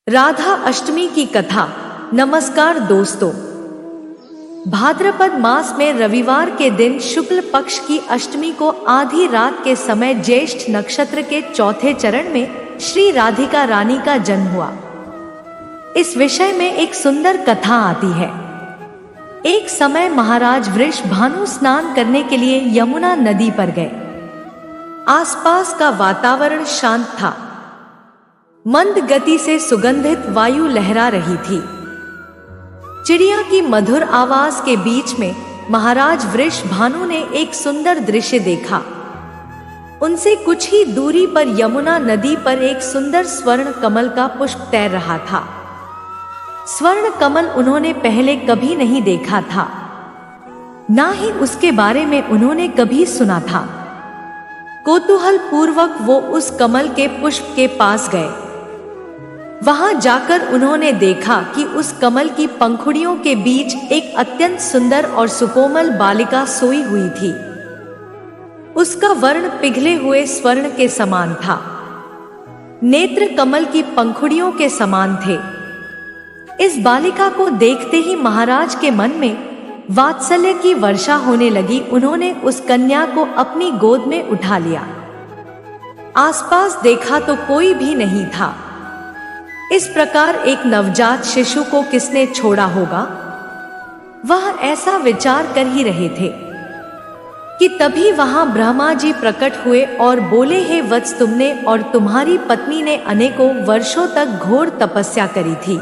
राधा अष्टमी की कथा। नमस्कार दोस्तों, भाद्रपद मास में रविवार के दिन शुक्ल पक्ष की अष्टमी को आधी रात के समय ज्येष्ठ नक्षत्र के चौथे चरण में श्री राधिका रानी का जन्म हुआ। इस विषय में एक सुंदर कथा आती है। एक समय महाराज वृषभानु स्नान करने के लिए यमुना नदी पर गए। आसपास का वातावरण शांत था। मंद गति से सुगंधित वायु लहरा रही थी। चिड़िया की मधुर आवाज के बीच में महाराज वृषभानु ने एक सुंदर दृश्य देखा। उनसे कुछ ही दूरी पर यमुना नदी पर एक सुंदर स्वर्ण कमल का पुष्प तैर रहा था। स्वर्ण कमल उन्होंने पहले कभी नहीं देखा था, ना ही उसके बारे में उन्होंने कभी सुना था। कौतूहल पूर्वक वो उस कमल के पुष्प के पास गए। वहां जाकर उन्होंने देखा कि उस कमल की पंखुड़ियों के बीच एक अत्यंत सुंदर और सुकोमल बालिका सोई हुई थी। उसका वर्ण पिघले हुए स्वर्ण के समान था। नेत्र कमल की पंखुड़ियों के समान थे। इस बालिका को देखते ही महाराज के मन में वात्सल्य की वर्षा होने लगी। उन्होंने उस कन्या को अपनी गोद में उठा लिया। आसपास देखा तो कोई भी नहीं था। इस प्रकार एक नवजात शिशु को किसने छोड़ा होगा? वह ऐसा विचार कर ही रहे थे कि तभी वहां ब्रह्मा जी प्रकट हुए और बोले, हे वत्स, तुमने और तुम्हारी पत्नी ने अनेकों वर्षों तक घोर तपस्या करी थी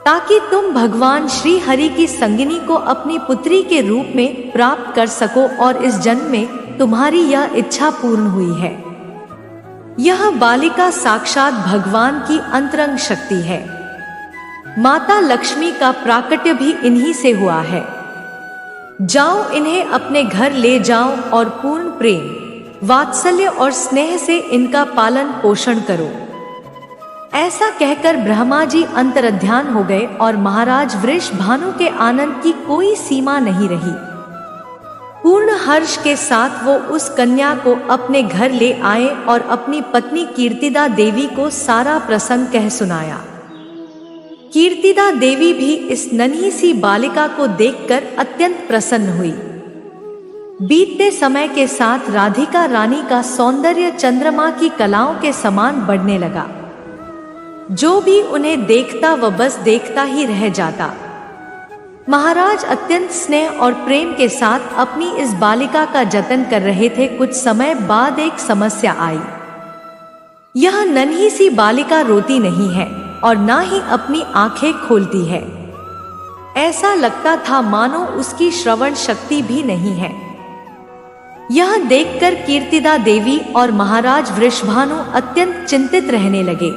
ताकि तुम भगवान श्री हरि की संगिनी को अपनी पुत्री के रूप में प्राप्त कर सको, और इस जन्म में तुम्हारी यह इच्छा पूर्ण हुई है। यह बालिका साक्षात भगवान की अंतरंग शक्ति है। माता लक्ष्मी का प्राकट्य भी इन्हीं से हुआ है। जाओ, इन्हें अपने घर ले जाओ और पूर्ण प्रेम, वात्सल्य और स्नेह से इनका पालन पोषण करो। ऐसा कहकर ब्रह्मा जी अंतर्ध्यान हो गए और महाराज वृषभानु के आनंद की कोई सीमा नहीं रही। पूर्ण हर्ष के साथ वो उस कन्या को अपने घर ले आए और अपनी पत्नी कीर्तिदा देवी को सारा प्रसंग कह सुनाया। कीर्तिदा देवी भी इस नन्ही सी बालिका को देखकर अत्यंत प्रसन्न हुई। बीतते समय के साथ राधिका रानी का सौंदर्य चंद्रमा की कलाओं के समान बढ़ने लगा। जो भी उन्हें देखता वह बस देखता ही रह जाता। महाराज अत्यंत स्नेह और प्रेम के साथ अपनी इस बालिका का जतन कर रहे थे। कुछ समय बाद एक समस्या आई। यह नन्ही सी बालिका रोती नहीं है और ना ही अपनी आंखें खोलती है। ऐसा लगता था मानो उसकी श्रवण शक्ति भी नहीं है। यह देखकर कीर्तिदा देवी और महाराज वृषभानु अत्यंत चिंतित रहने लगे।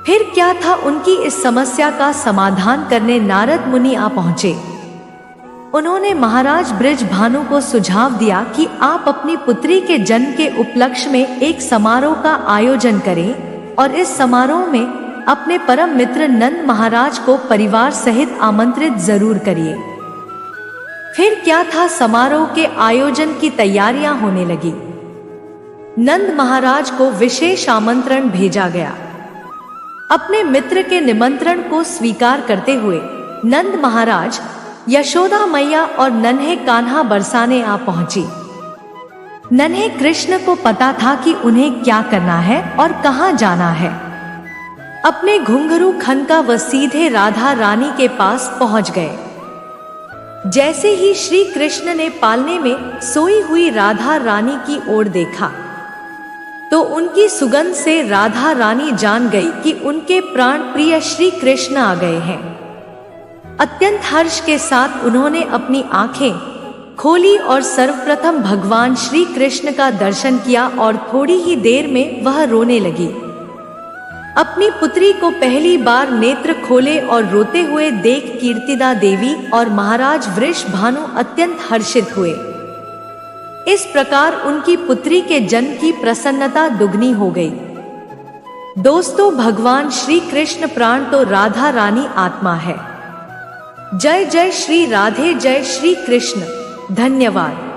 फिर क्या था, उनकी इस समस्या का समाधान करने नारद मुनि आ पहुंचे। उन्होंने महाराज वृषभानु को सुझाव दिया कि आप अपनी पुत्री के जन्म के उपलक्ष्य में एक समारोह का आयोजन करें और इस समारोह में अपने परम मित्र नंद महाराज को परिवार सहित आमंत्रित जरूर करिए। फिर क्या था, समारोह के आयोजन की तैयारियां होने लगी। नंद महाराज को विशेष आमंत्रण भेजा गया। अपने मित्र के निमंत्रण को स्वीकार करते हुए नंद महाराज यशोदा मैया और नन्हे कान्हा बरसाने आ पहुंची। नन्हे कृष्ण को पता था कि उन्हें क्या करना है और कहां जाना है। अपने घुंघरू खनका वह सीधे राधा रानी के पास पहुंच गए। जैसे ही श्री कृष्ण ने पालने में सोई हुई राधा रानी की ओर देखा तो उनकी सुगंध से राधा रानी जान गई कि उनके प्राण प्रिय श्री कृष्ण आ गए हैं। अत्यंत हर्ष के साथ उन्होंने अपनी आंखें खोली और सर्वप्रथम भगवान श्री कृष्ण का दर्शन किया और थोड़ी ही देर में वह रोने लगी। अपनी पुत्री को पहली बार नेत्र खोले और रोते हुए देख कीर्तिदा देवी और महाराज वृषभानु अत्यंत हर्षित हुए। इस प्रकार उनकी पुत्री के जन्म की प्रसन्नता दुगनी हो गई। दोस्तों, भगवान श्री कृष्ण प्राण तो राधा रानी आत्मा है। जय जय श्री राधे, जय श्री कृष्ण। धन्यवाद।